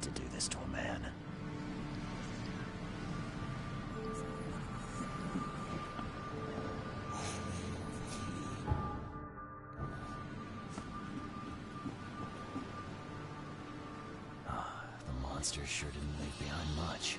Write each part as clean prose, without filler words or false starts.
to do this to a man. The monster sure didn't leave behind much.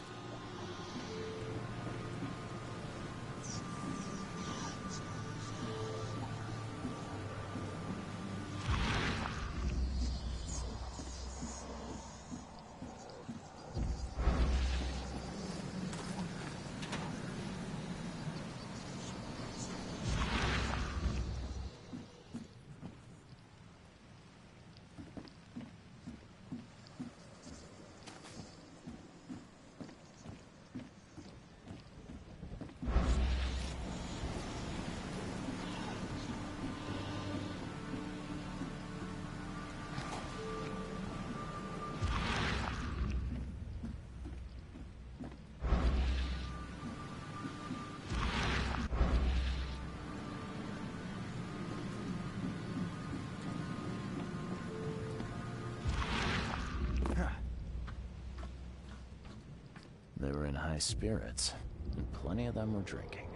They were in high spirits, and plenty of them were drinking.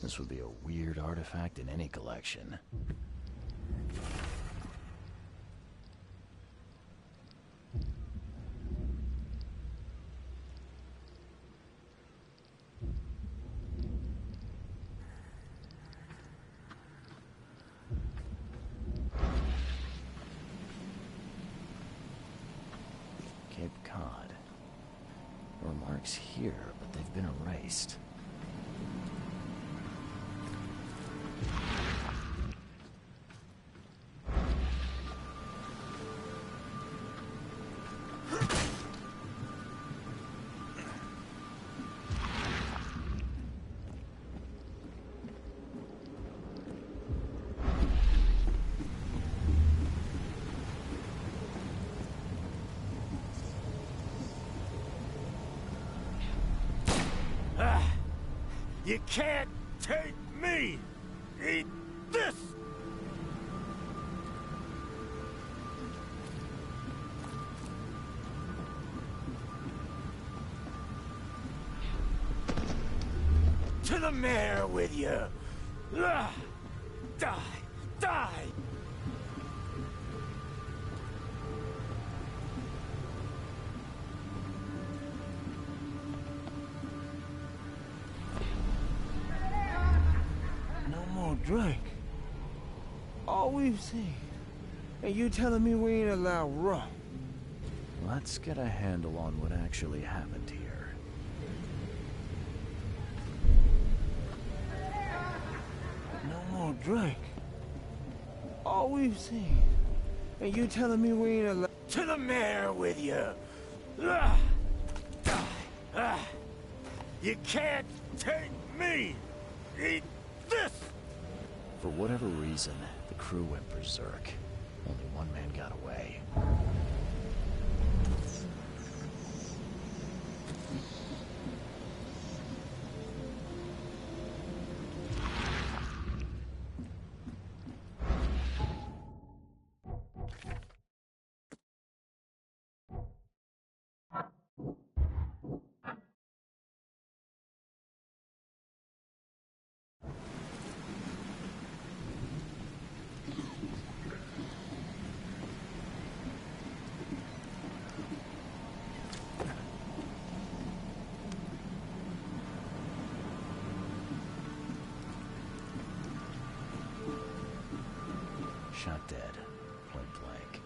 This would be a weird artifact in any collection. Cape Cod. There were marks here, but they've been erased. You can't take me! Eat this! To the mayor with you! Die! Die! Drink. All we've seen. And you telling me we ain't allowed rum? Let's get a handle on what actually happened here. No more drink. All we've seen. And you telling me we ain't allowed... To the mayor with you! Die! You can't take me! Eat this! For whatever reason, the crew went berserk. Only one man got away. Shot dead, point blank.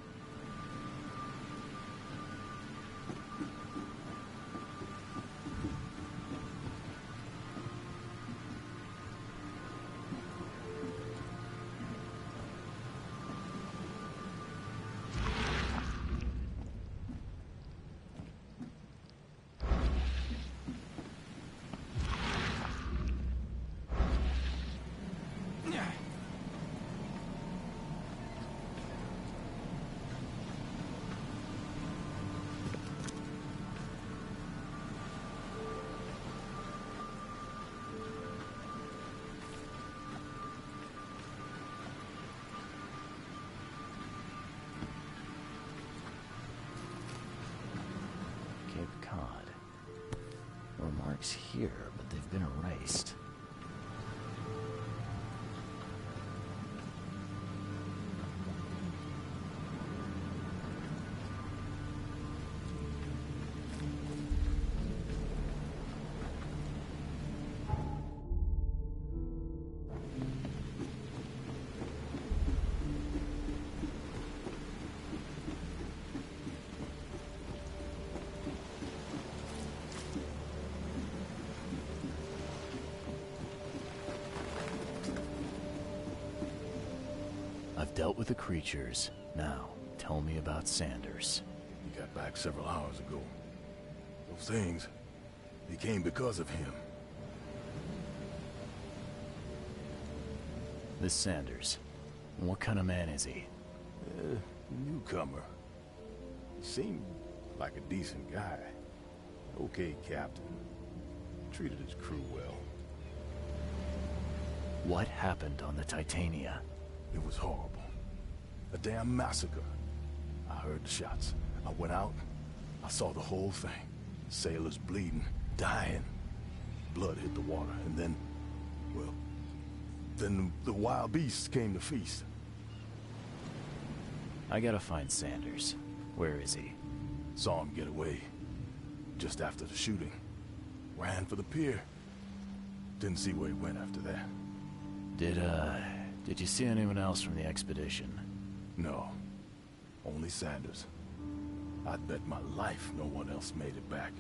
marks here, but they've been erased. I've dealt with the creatures. Now, tell me about Sanders. He got back several hours ago. Those things, they came because of him. This Sanders, what kind of man is he? Newcomer. He seemed like a decent guy. Okay, Captain. Treated his crew well. What happened on the Titania? It was horrible. A damn massacre. I heard the shots. I went out. I saw the whole thing. Sailors bleeding, dying. Blood hit the water, and then, well, then the wild beasts came to feast. I gotta find Sanders. Where is he? Saw him get away. Just after the shooting. Ran for the pier. Didn't see where he went after that. Did you see anyone else from the expedition? No. Only Sanders. I'd bet my life no one else made it back.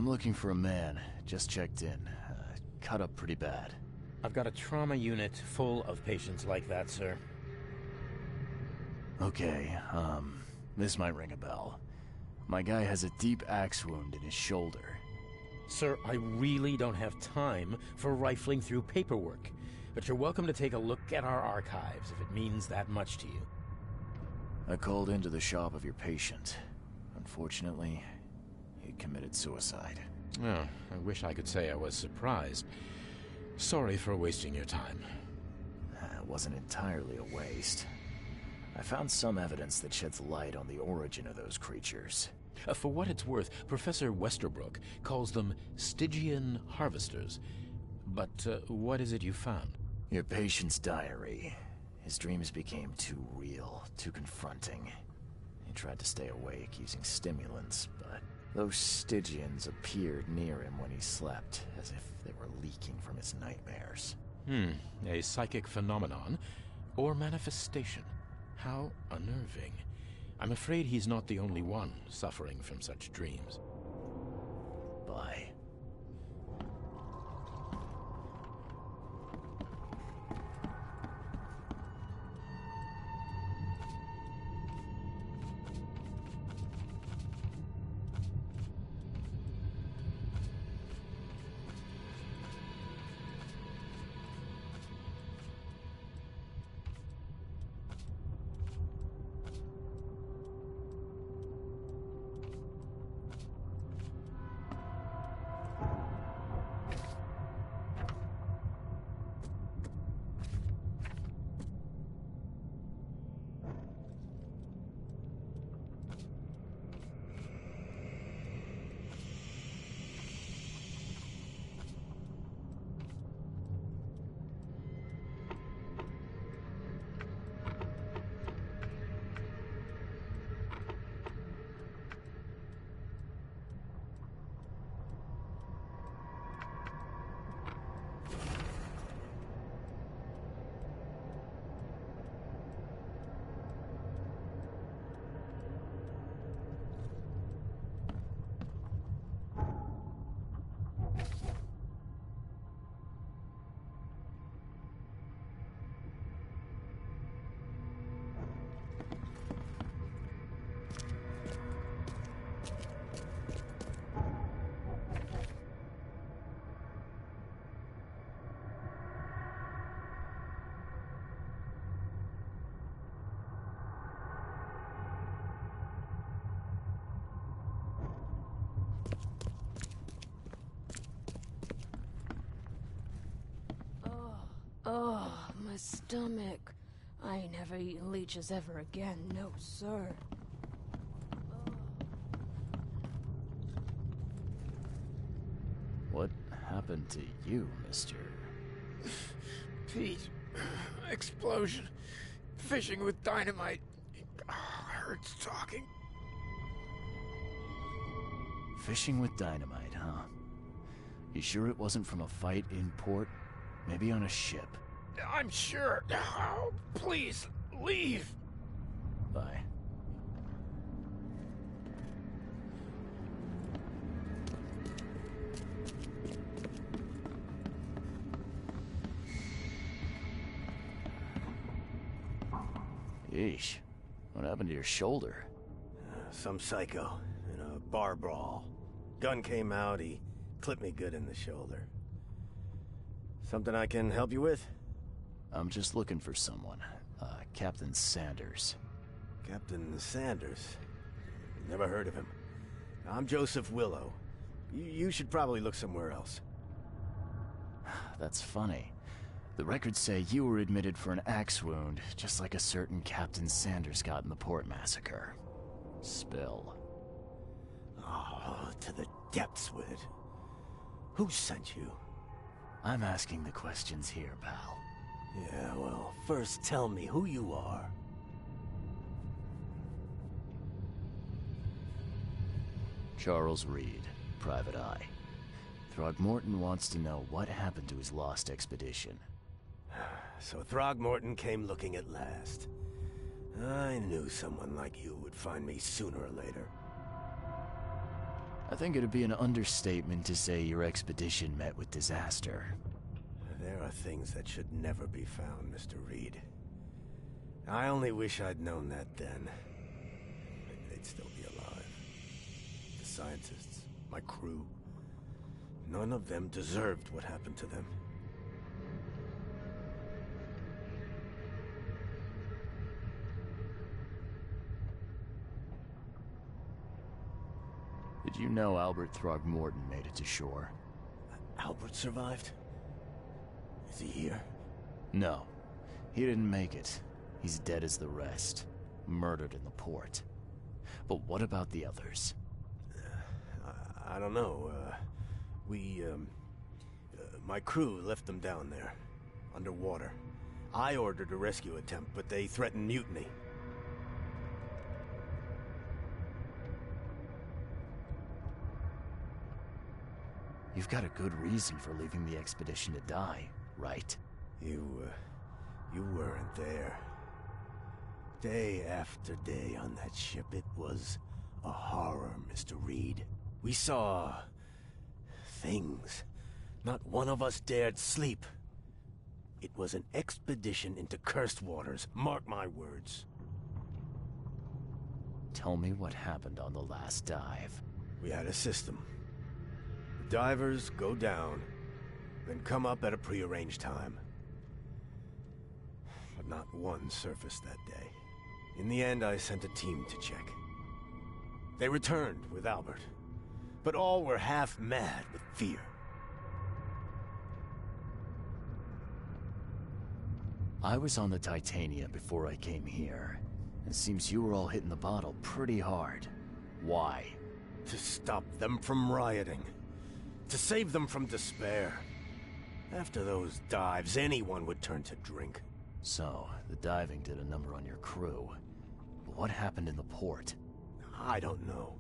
I'm looking for a man. Just checked in. Cut up pretty bad. I've got a trauma unit full of patients like that, sir. Okay, this might ring a bell. My guy has a deep axe wound in his shoulder. Sir, I really don't have time for rifling through paperwork. But you're welcome to take a look at our archives if it means that much to you. I called into the shop of your patient. Unfortunately, he committed suicide. Oh, I wish I could say I was surprised. Sorry for wasting your time. It wasn't entirely a waste. I found some evidence that sheds light on the origin of those creatures. For what it's worth, Professor Westerbrook calls them Stygian harvesters. But what is it you found? Your patient's diary. His dreams became too real, too confronting. He tried to stay awake using stimulants, but those Stygians appeared near him when he slept, as if they were leaking from his nightmares. A psychic phenomenon or manifestation. How unnerving. I'm afraid he's not the only one suffering from such dreams. Bye. Oh, my stomach. I ain't never eaten leeches ever again, no sir. What happened to you, mister? Pete. Explosion. Fishing with dynamite. Hurts talking. Fishing with dynamite, huh? You sure it wasn't from a fight in port? Maybe on a ship? I'm sure. Oh, please, leave. Bye. Yeesh. What happened to your shoulder? Some psycho in a bar brawl. Gun came out, he clipped me good in the shoulder. Something I can help you with? I'm just looking for someone. Captain Sanders. Captain Sanders? Never heard of him. I'm Joseph Willow. You should probably look somewhere else. That's funny. The records say you were admitted for an axe wound, just like a certain Captain Sanders got in the port massacre. Spill. Oh, to the depths with it. Who sent you? I'm asking the questions here, pal. Yeah, well, first tell me who you are. Charles Reed, Private Eye. Throgmorton wants to know what happened to his lost expedition. So Throgmorton came looking at last. I knew someone like you would find me sooner or later. I think it'd be an understatement to say your expedition met with disaster. There are things that should never be found, Mr. Reed. I only wish I'd known that then. They'd still be alive. The scientists, my crew, none of them deserved what happened to them. Did you know Albert Throgmorton made it to shore? Albert survived? Is he here? No. He didn't make it. He's dead as the rest. Murdered in the port. But what about the others? I don't know. My crew left them down there, underwater. I ordered a rescue attempt, but they threatened mutiny. You've got a good reason for leaving the expedition to die, right? You weren't there. Day after day on that ship, it was a horror, Mr. Reed. We saw things. Not one of us dared sleep. It was an expedition into cursed waters, mark my words. Tell me what happened on the last dive. We had a system. The divers go down, then come up at a prearranged time. But not one surfaced that day. In the end, I sent a team to check. They returned with Albert, but all were half mad with fear. I was on the Titania before I came here. It seems you were all hitting the bottle pretty hard. Why? To stop them from rioting. To save them from despair. After those dives, anyone would turn to drink. So, the diving did a number on your crew. But what happened in the port? I don't know.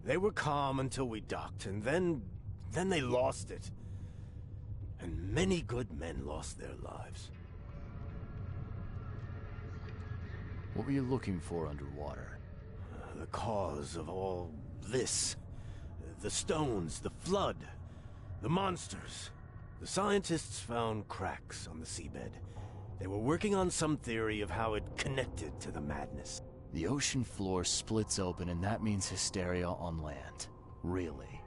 They were calm until we docked, and then they lost it. And many good men lost their lives. What were you looking for underwater? The cause of all this. The stones, the flood, the monsters. The scientists found cracks on the seabed. They were working on some theory of how it connected to the madness. The ocean floor splits open and that means hysteria on land. Really?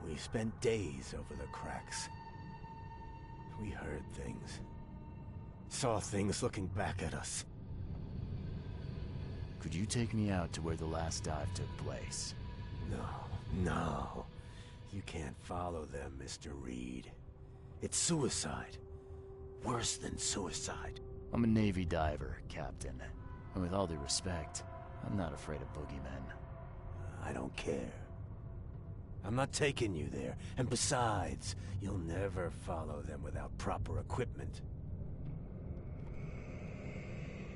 We spent days over the cracks. We heard things. Saw things looking back at us. Could you take me out to where the last dive took place? No. You can't follow them, Mr. Reed. It's suicide. Worse than suicide. I'm a Navy diver, Captain. And with all due respect, I'm not afraid of boogeymen. I don't care. I'm not taking you there. And besides, you'll never follow them without proper equipment.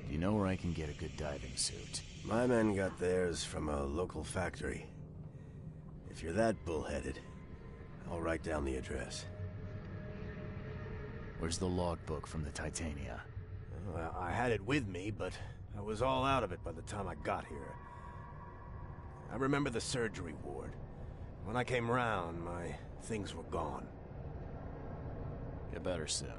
Do you know where I can get a good diving suit? My men got theirs from a local factory. If you're that bullheaded, I'll write down the address. Where's the logbook from the Titania? Well, I had it with me, but I was all out of it by the time I got here. I remember the surgery ward. When I came round, my things were gone. Get better soon.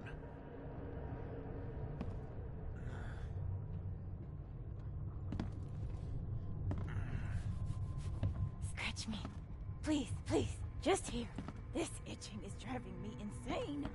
Scratch me. Please, please. Just here. This itching is driving me insane.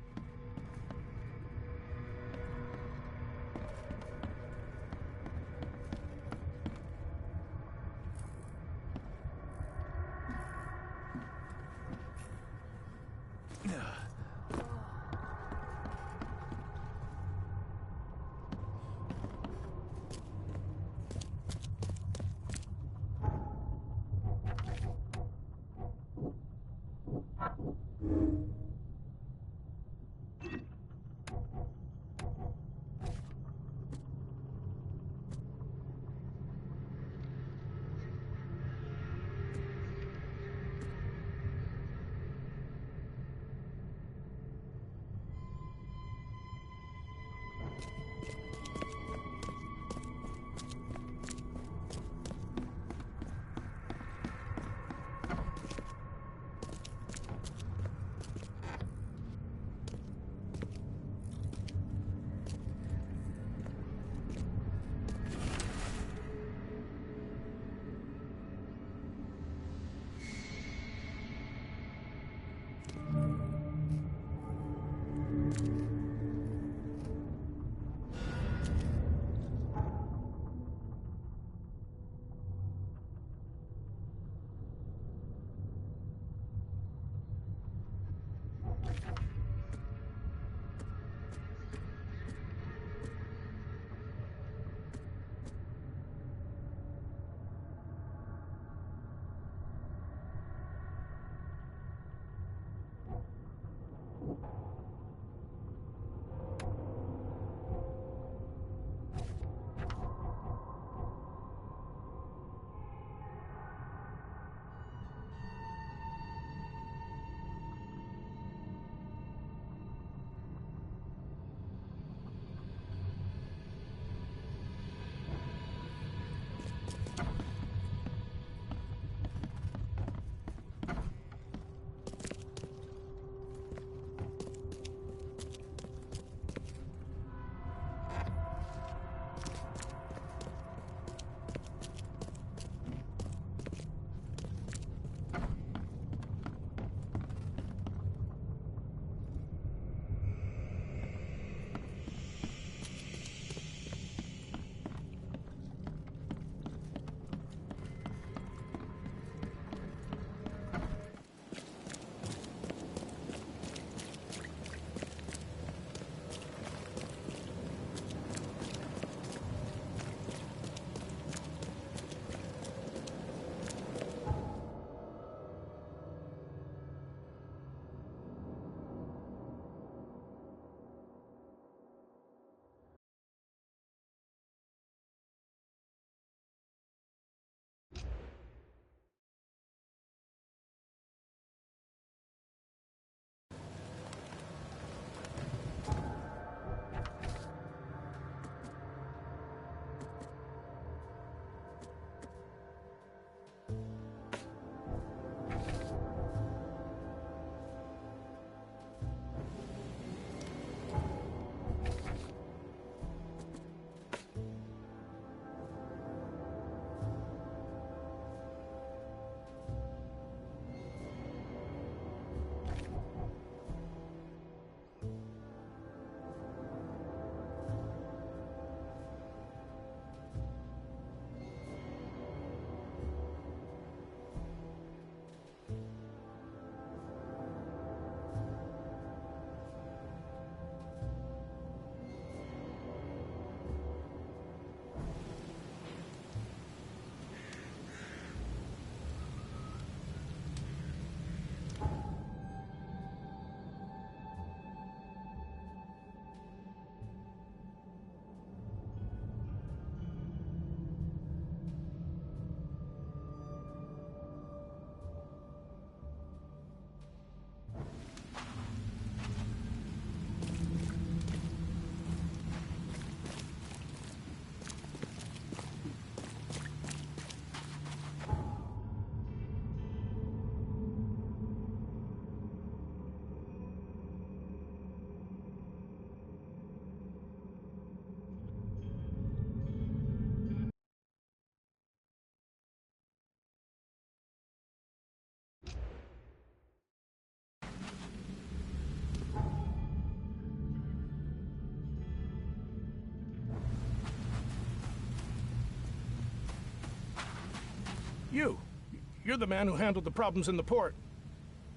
You're the man who handled the problems in the port.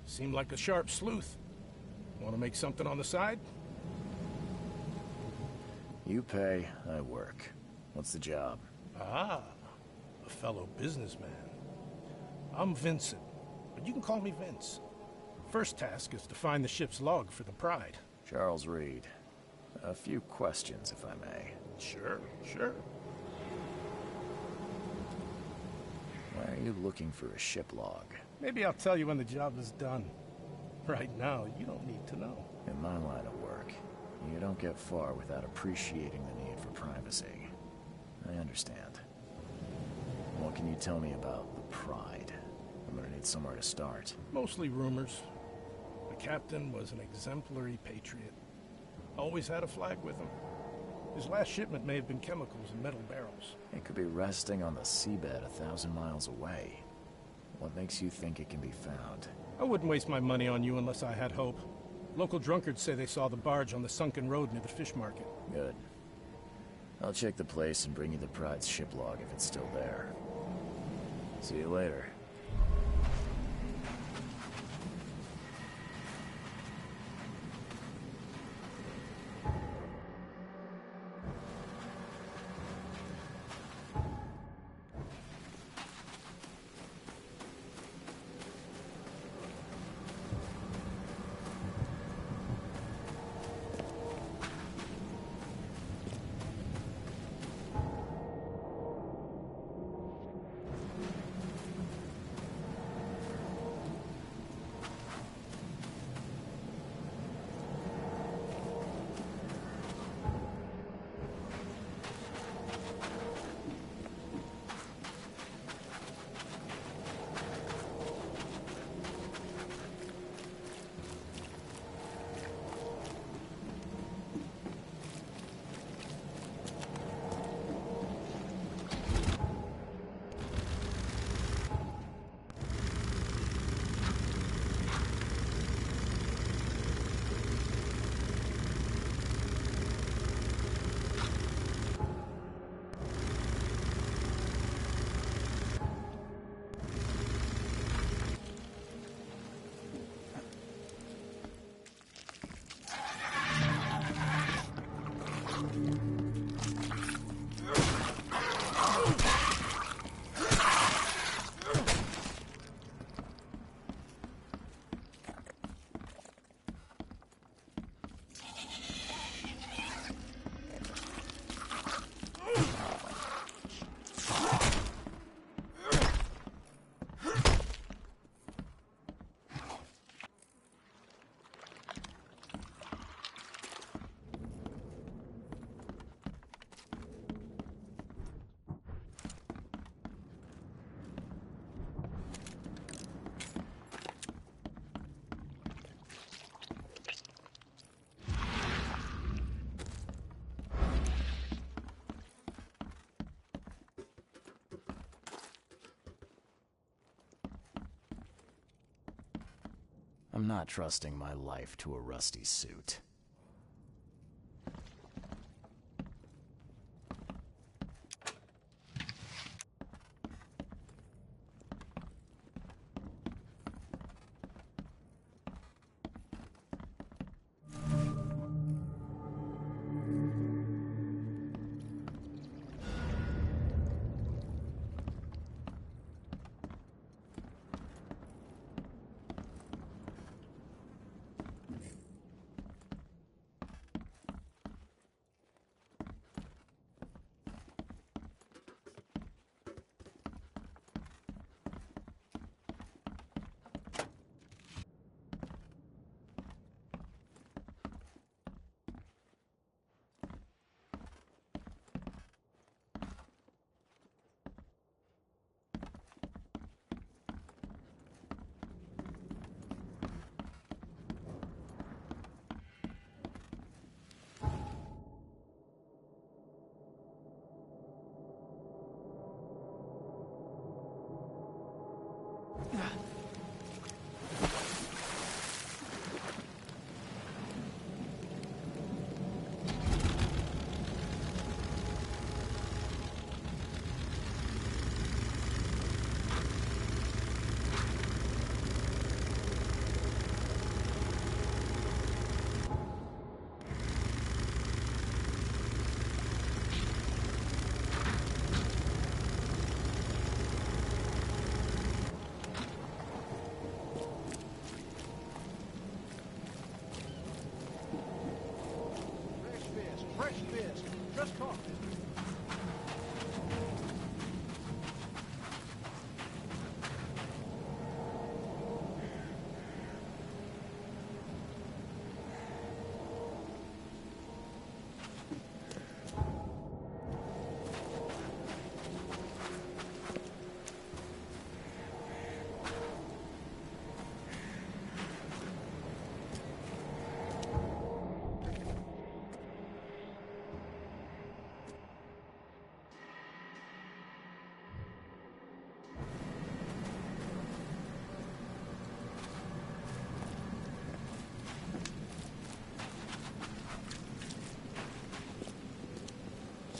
Seemed like a sharp sleuth. Want to make something on the side? You pay, I work. What's the job? Ah, a fellow businessman. I'm Vincent, but you can call me Vince. First task is to find the ship's log for the Pride. Charles Reed. A few questions, if I may. Sure. Why are you looking for a ship log? Maybe I'll tell you when the job is done. Right now, you don't need to know. In my line of work, you don't get far without appreciating the need for privacy. I understand. What can you tell me about the Pride? I'm gonna need somewhere to start. Mostly rumors. The captain was an exemplary patriot. Always had a flag with him. His last shipment may have been chemicals in metal barrels. It could be resting on the seabed 1,000 miles away. What makes you think it can be found? I wouldn't waste my money on you unless I had hope. Local drunkards say they saw the barge on the sunken road near the fish market. Good. I'll check the place and bring you the Pride's ship log if it's still there. See you later. I'm not trusting my life to a rusty suit.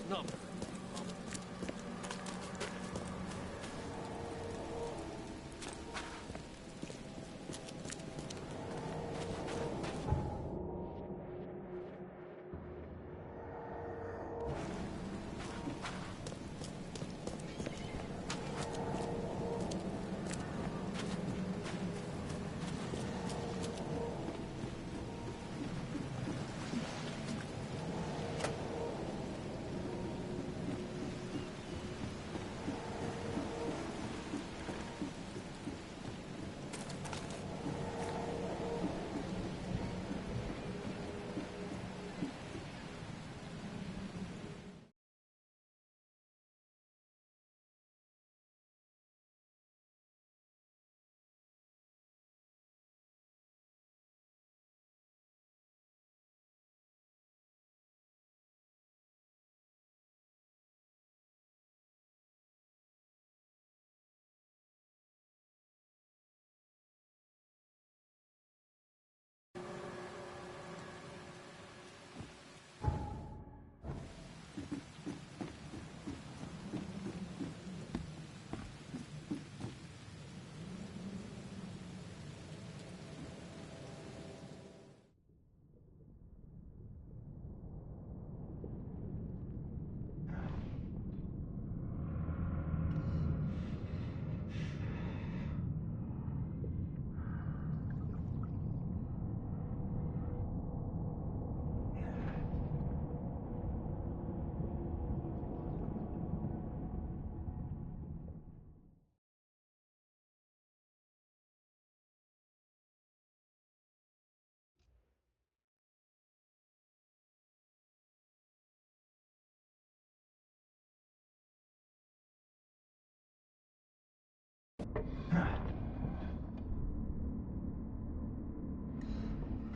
number.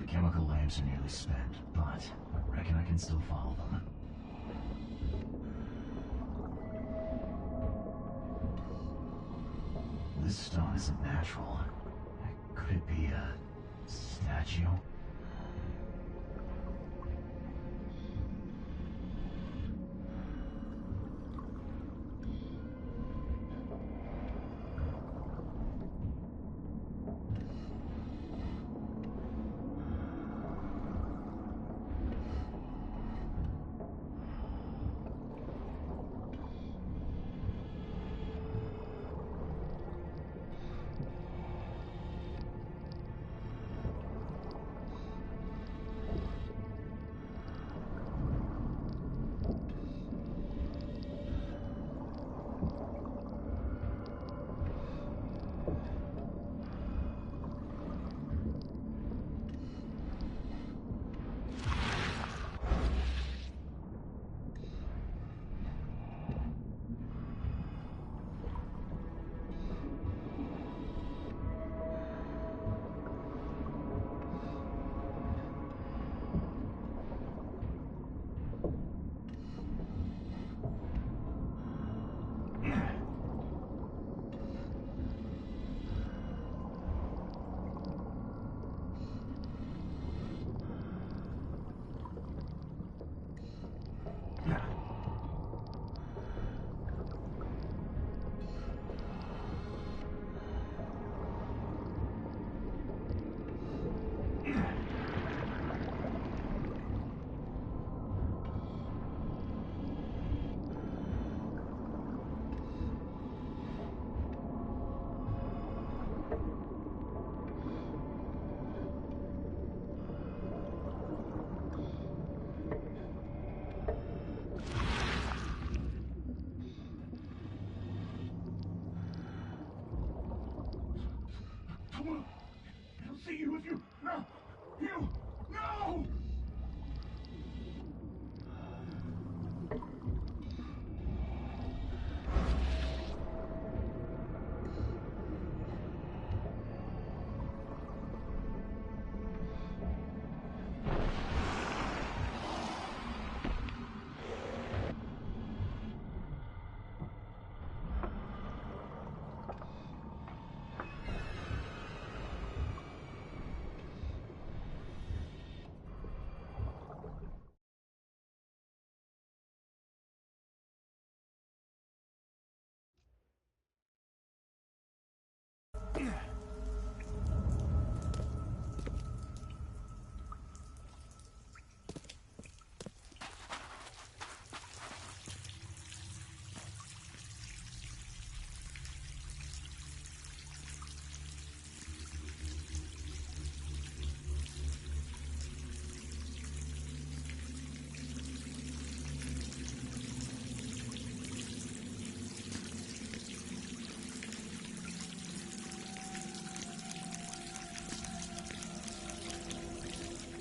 The chemical lamps are nearly spent, but I reckon I can still follow them. This stone isn't natural. Could it be a statue?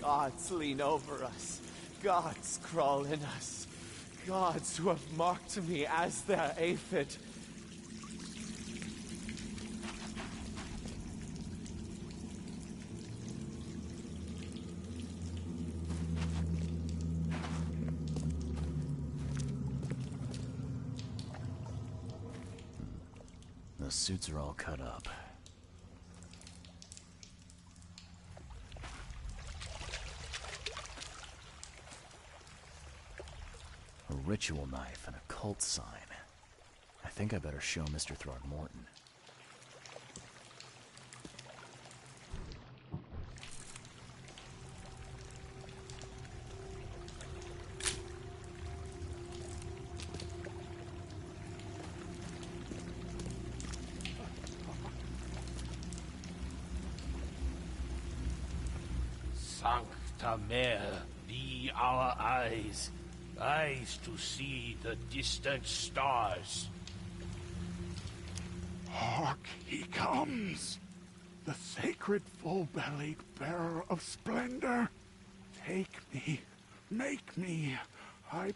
Gods lean over us. Gods crawl in us. Gods who have marked me as their aphid. The suits are all cut up. A ritual knife and a cult sign. I think I better show Mr. Throgmorton. Sancta Mare, be our eyes, eyes to see the distant stars. Hark, he comes! The sacred full-bellied bearer of splendor. Take me, make me, I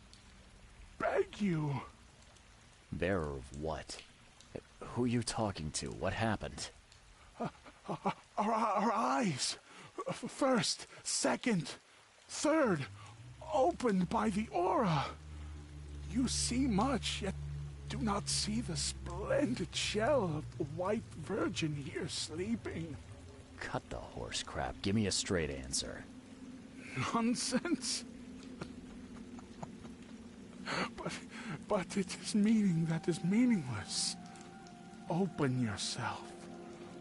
beg you. Bearer of what? Who are you talking to? What happened? Our eyes! First, second, third, opened by the aura. You see much, yet do not see the splendid shell of the white virgin here sleeping. Cut the horse crap. Give me a straight answer. Nonsense. But it is meaning that is meaningless. Open yourself.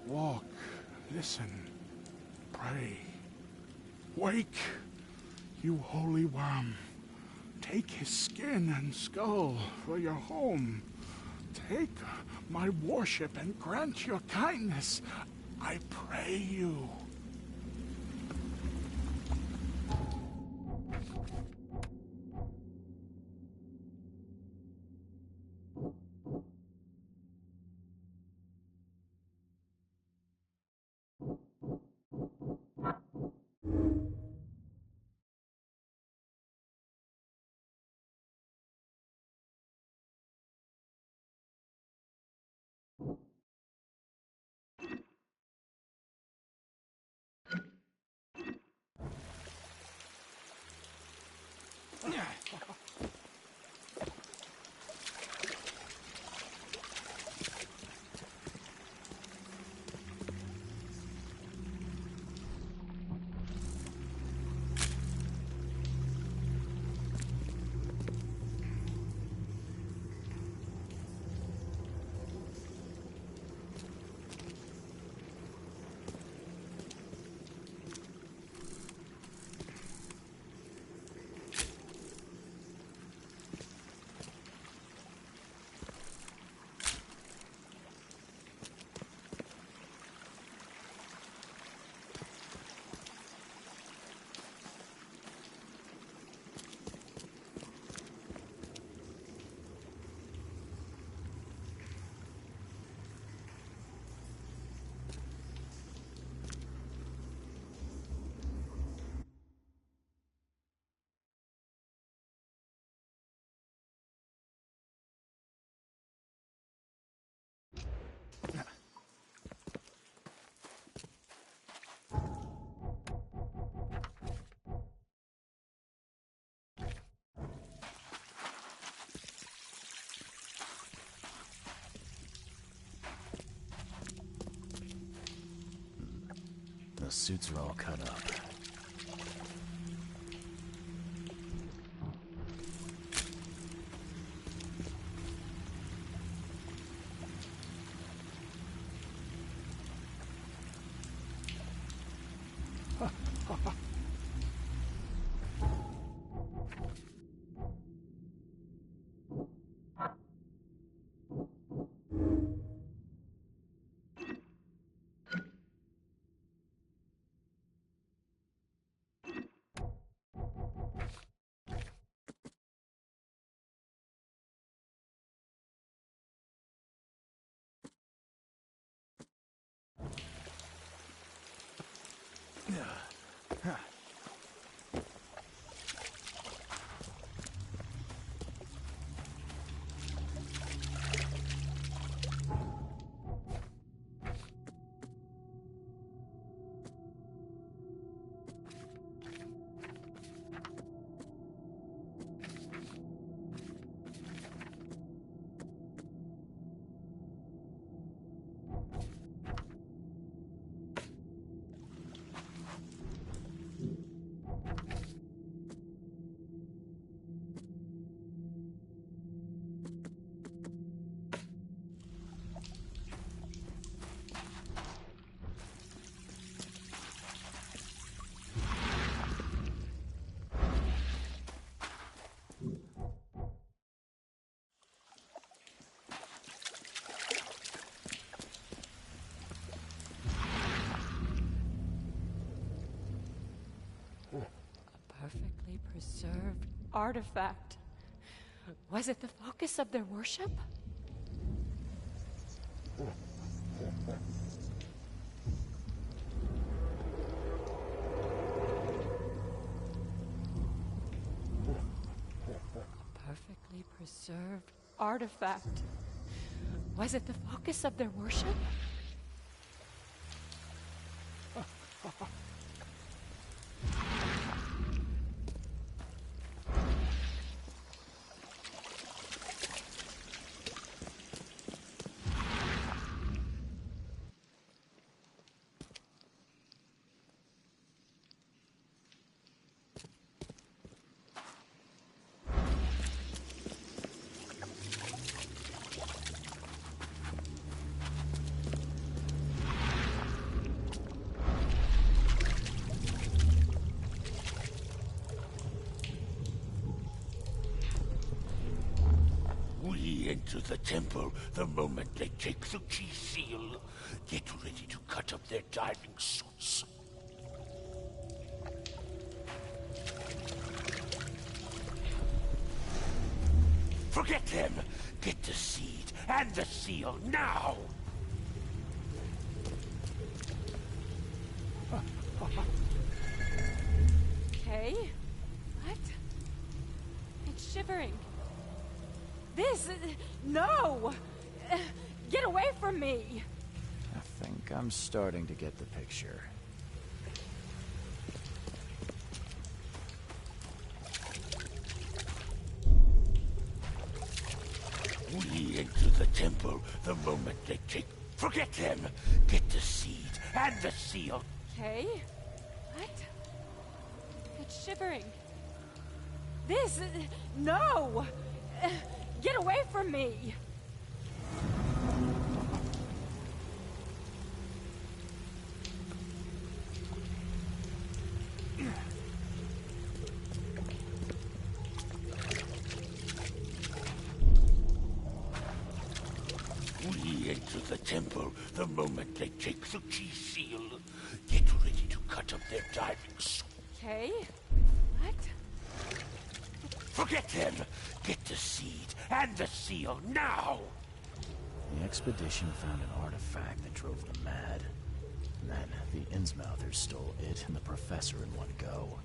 Walk, listen, pray. Wake, you holy worm. Take his skin and skull for your home. Take my worship and grant your kindness. I pray you. The suits are all cut up. perfectly preserved artifact. Was it the focus of their worship? A perfectly preserved artifact. Was it the focus of their worship? We enter the temple the moment they take the key seal. Get ready to cut up their diving suits. Forget them! Get the seed and the seal now! Okay. What? It's shivering. This... No! Get away from me! I think I'm starting to get the picture. We enter the temple the moment they take... Forget them! Get the seed and the seal. Okay. What? It's shivering. This... No! Get away from me! We enter the temple the moment they take the key seal. Get ready to cut up their diving suits. Okay. What? Forget them! Get the seed and the seal now! The expedition found an artifact that drove them mad. And then the Innsmouthers stole it and the professor in one go.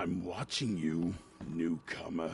I'm watching you, newcomer.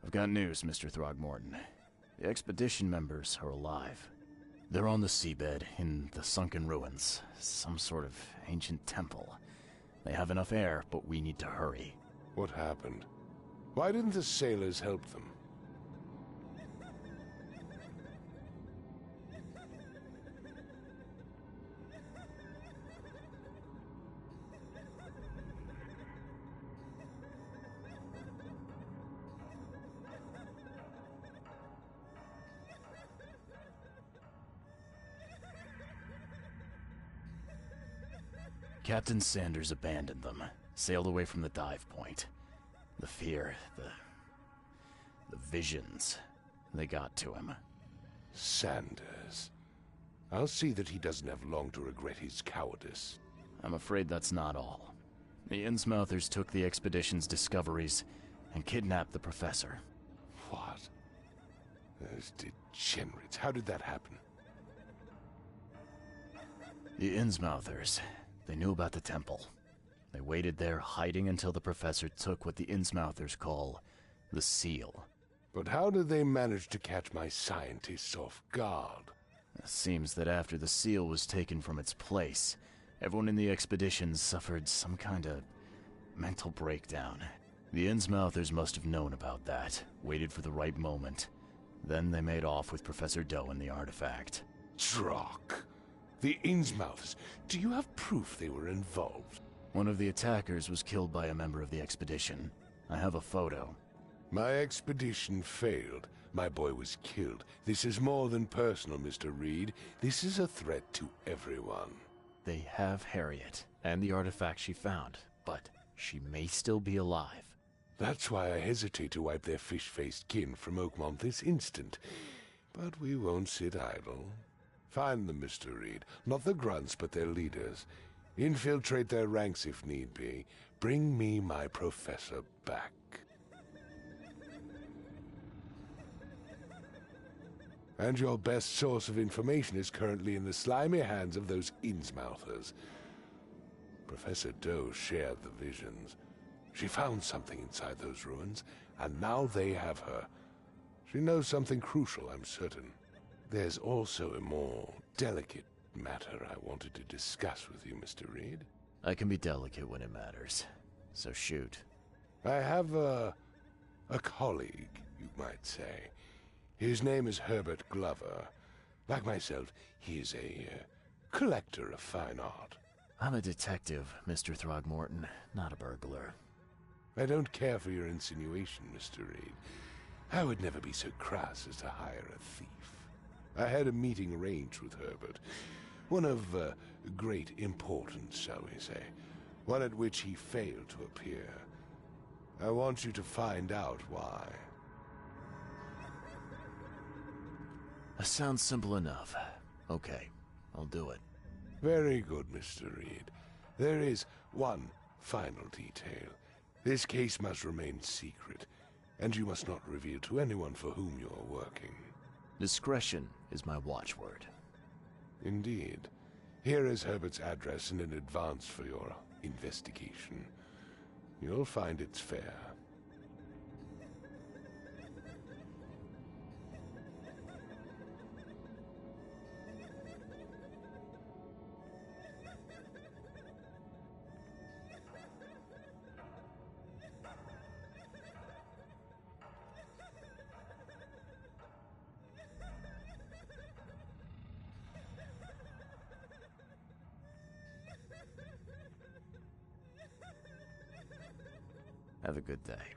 I've got news, Mr. Throgmorton. The expedition members are alive. They're on the seabed, in the sunken ruins. Some sort of ancient temple. They have enough air, but we need to hurry. What happened? Why didn't the sailors help them? Captain Sanders abandoned them, sailed away from the dive point. The fear, the visions, they got to him. Sanders. I'll see that he doesn't have long to regret his cowardice. I'm afraid that's not all. The Innsmouthers took the expedition's discoveries and kidnapped the professor. What? Those degenerates. How did that happen? The Innsmouthers. They knew about the temple. They waited there, hiding until the professor took what the Innsmouthers call the seal. But how did they manage to catch my scientists off guard? It seems that after the seal was taken from its place, everyone in the expedition suffered some kind of mental breakdown. The Innsmouthers must have known about that, waited for the right moment. Then they made off with Professor Doe and the artifact. Drock. The Innsmouthers. Do you have proof they were involved? One of the attackers was killed by a member of the expedition. I have a photo. My expedition failed. My boy was killed. This is more than personal, Mr. Reed. This is a threat to everyone. They have Harriet, and the artifact she found, but she may still be alive. That's why I hesitate to wipe their fish-faced kin from Oakmont this instant. But we won't sit idle. Find them, Mr. Reed. Not the grunts, but their leaders. Infiltrate their ranks if need be. Bring me my professor back. And your best source of information is currently in the slimy hands of those Innsmouthers. Professor Doe shared the visions. She found something inside those ruins, and now they have her. She knows something crucial, I'm certain. There's also a more delicate matter I wanted to discuss with you, Mr. Reed. I can be delicate when it matters, so shoot. I have a colleague, you might say. His name is Herbert Glover. Like myself, he is a collector of fine art. I'm a detective, Mr. Throgmorton, not a burglar. I don't care for your insinuation, Mr. Reed. I would never be so crass as to hire a thief. I had a meeting arranged with Herbert. One of great importance, shall we say. One at which he failed to appear. I want you to find out why. That sounds simple enough. Okay, I'll do it. Very good, Mr. Reed. There is one final detail. This case must remain secret, and you must not reveal to anyone for whom you are working. Discretion is my watchword. Indeed. Here is Herbert's address and an advance for your investigation. You'll find it's fair. Have a good day.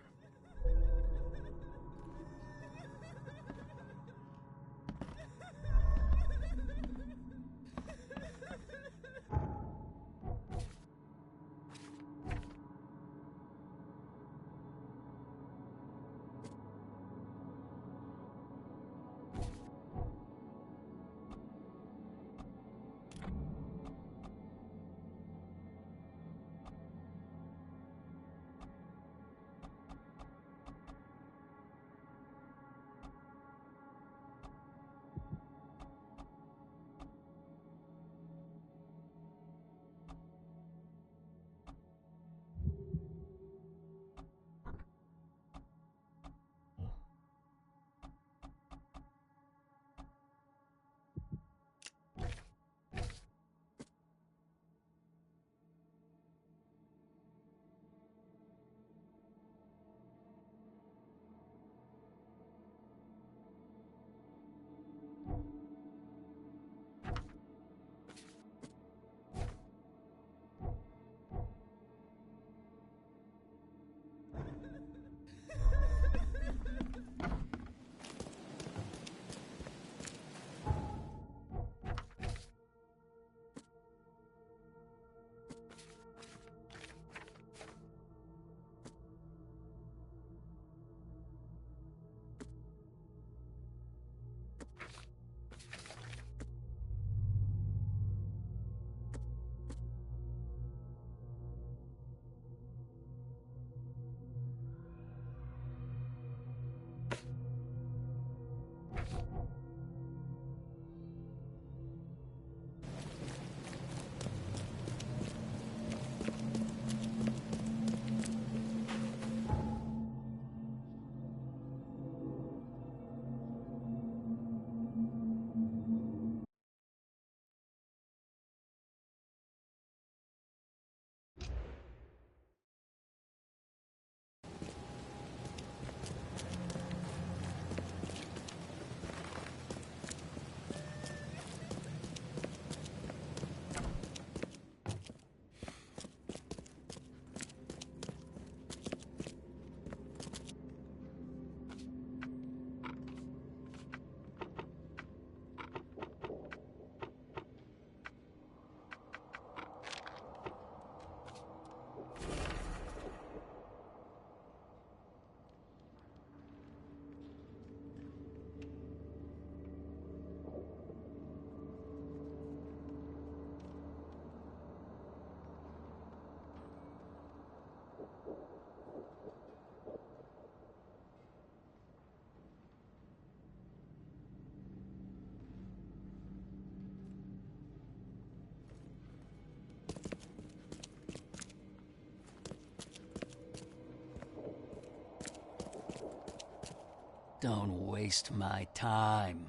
Don't waste my time.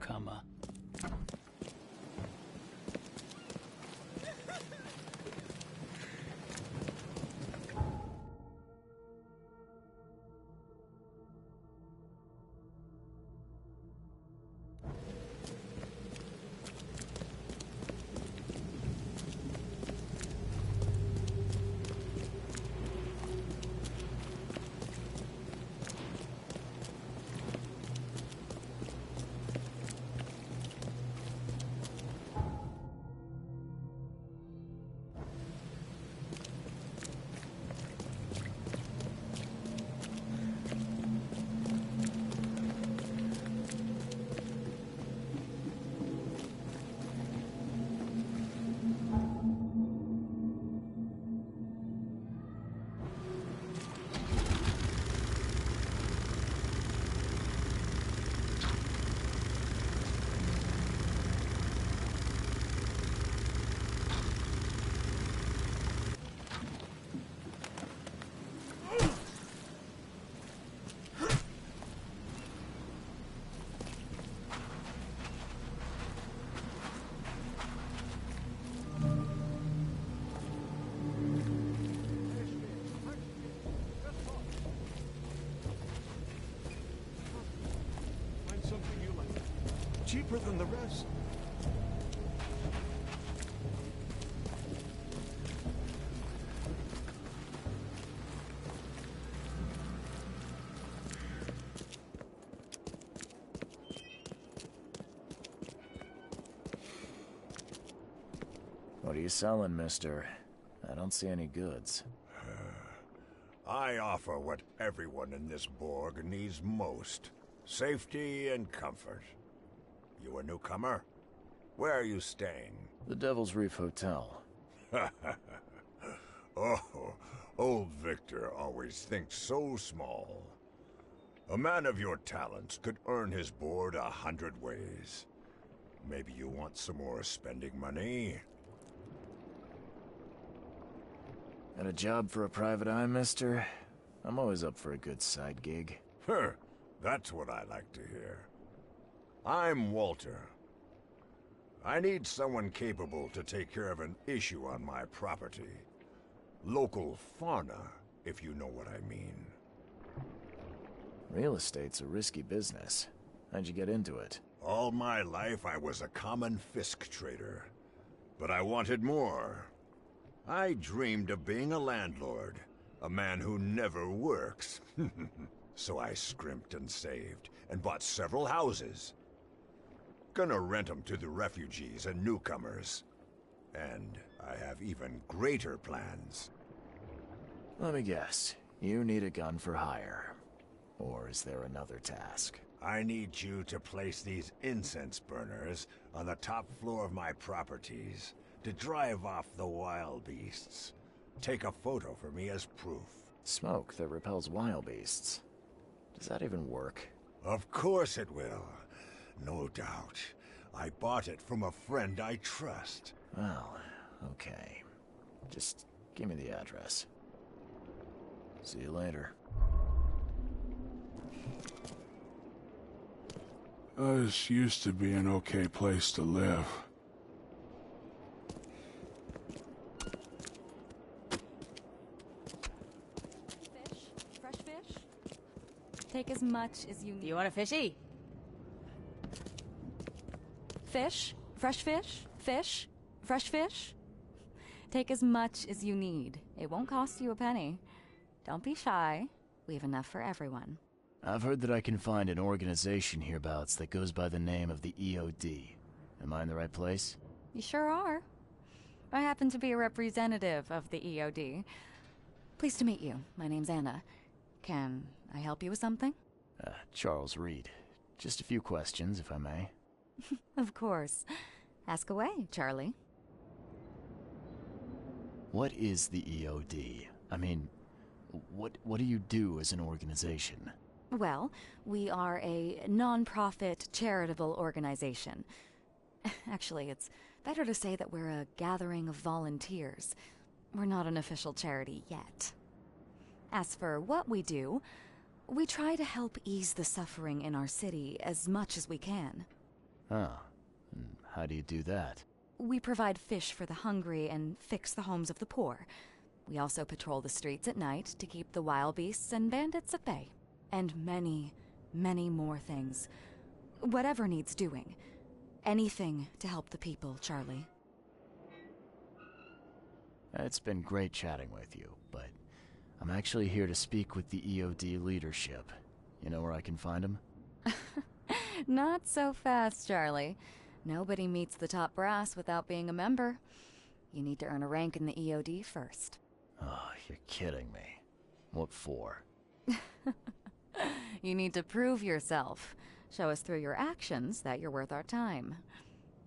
Newcomer. cheaper than the rest. What are you selling, mister? I don't see any goods. I offer what everyone in this Borg needs most. Safety and comfort. You a newcomer? Where are you staying? The Devil's Reef Hotel. Oh, old Victor always thinks so small. A man of your talents could earn his board 100 ways. Maybe you want some more spending money? Got a job for a private eye, mister? I'm always up for a good side gig. That's what I like to hear. I'm Walter. I need someone capable to take care of an issue on my property. Local fauna, if you know what I mean. Real estate's a risky business. How'd you get into it? All my life I was a common fisk trader. But I wanted more. I dreamed of being a landlord, a man who never works. So I scrimped and saved, and bought several houses. Gonna rent them to the refugees and newcomers. And I have even greater plans. Let me guess. You need a gun for hire. Or is there another task? I need you to place these incense burners on the top floor of my properties to drive off the wild beasts. Take a photo for me as proof. Smoke that repels wild beasts. Does that even work? Of course it will. No doubt. I bought it from a friend I trust. Well, okay. Just give me the address. See you later. This used to be an okay place to live. Fresh fish? Take as much as you need. You want a fishy? Fish? Fresh fish? Fish? Fresh fish? Take as much as you need. It won't cost you a penny. Don't be shy. We have enough for everyone. I've heard that I can find an organization hereabouts that goes by the name of the EOD. Am I in the right place? You sure are. I happen to be a representative of the EOD. Pleased to meet you. My name's Anna. Can I help you with something? Charles Reed. Just a few questions, if I may. Of course. Ask away, Charlie. What is the EOD? I mean, what do you do as an organization? Well, we are a non-profit charitable organization. Actually, it's better to say that we're a gathering of volunteers. We're not an official charity yet. As for what we do, we try to help ease the suffering in our city as much as we can. Oh, and how do you do that? We provide fish for the hungry and fix the homes of the poor. We also patrol the streets at night to keep the wild beasts and bandits at bay. And many, many more things. Whatever needs doing. Anything to help the people, Charlie. It's been great chatting with you, but I'm actually here to speak with the EOD leadership. You know where I can find them? Not so fast, Charlie. Nobody meets the top brass without being a member. You need to earn a rank in the EOD first. Oh, you're kidding me. What for? You need to prove yourself. Show us through your actions that you're worth our time.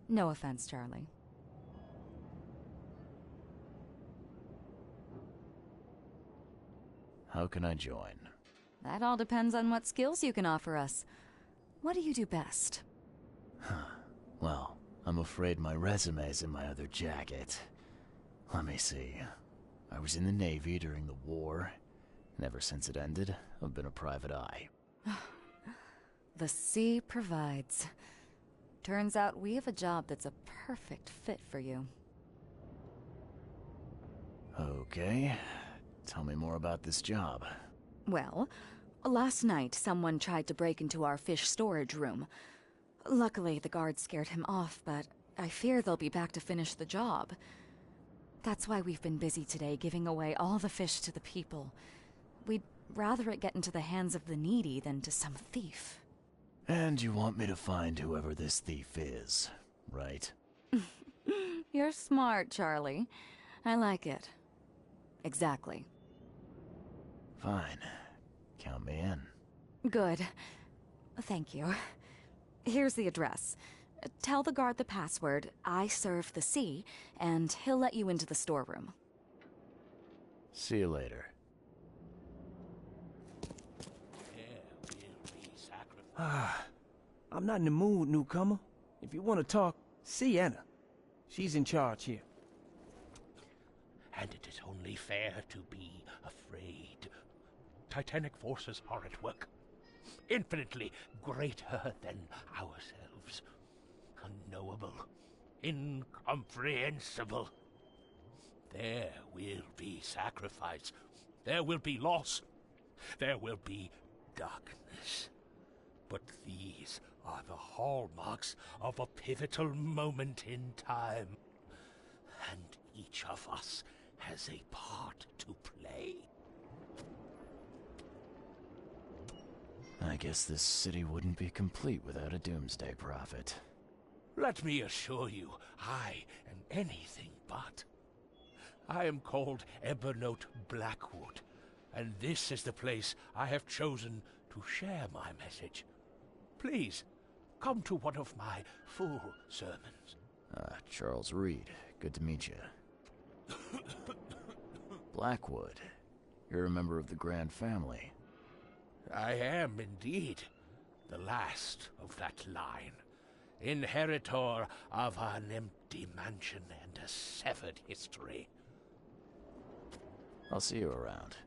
No offense, Charlie. How can I join? That all depends on what skills you can offer us. What do you do best? Well, I'm afraid my resume's in my other jacket. Let me see. I was in the Navy during the war, and ever since it ended, I've been a private eye. The sea provides. Turns out we have a job that's a perfect fit for you. Okay. Tell me more about this job. Well, last night someone tried to break into our fish storage room. Luckily, the guards scared him off, but I fear they'll be back to finish the job. That's why we've been busy today, giving away all the fish to the people. We'd rather it get into the hands of the needy than to some thief. And you want me to find whoever this thief is, right? You're smart, Charlie. I like it. Exactly. Fine. Count me in. Good. Thank you. Here's the address. Tell the guard the password, I serve the sea, and he'll let you into the storeroom. See you later. I'm not in the mood, newcomer. If you want to talk, see Anna. She's in charge here. And it is only fair to be afraid. Titanic forces are at work, infinitely greater than ourselves. Unknowable, incomprehensible. There will be sacrifice. There will be loss. There will be darkness. But these are the hallmarks of a pivotal moment in time. And each of us has a part to play. I guess this city wouldn't be complete without a doomsday prophet. Let me assure you, I am anything but. I am called Ebernote Blackwood, and this is the place I have chosen to share my message. Please, come to one of my full sermons. Charles Reed. Good to meet you. Blackwood. You're a member of the Grand Family. I am indeed the last of that line. Inheritor of an empty mansion and a severed history. I'll see you around.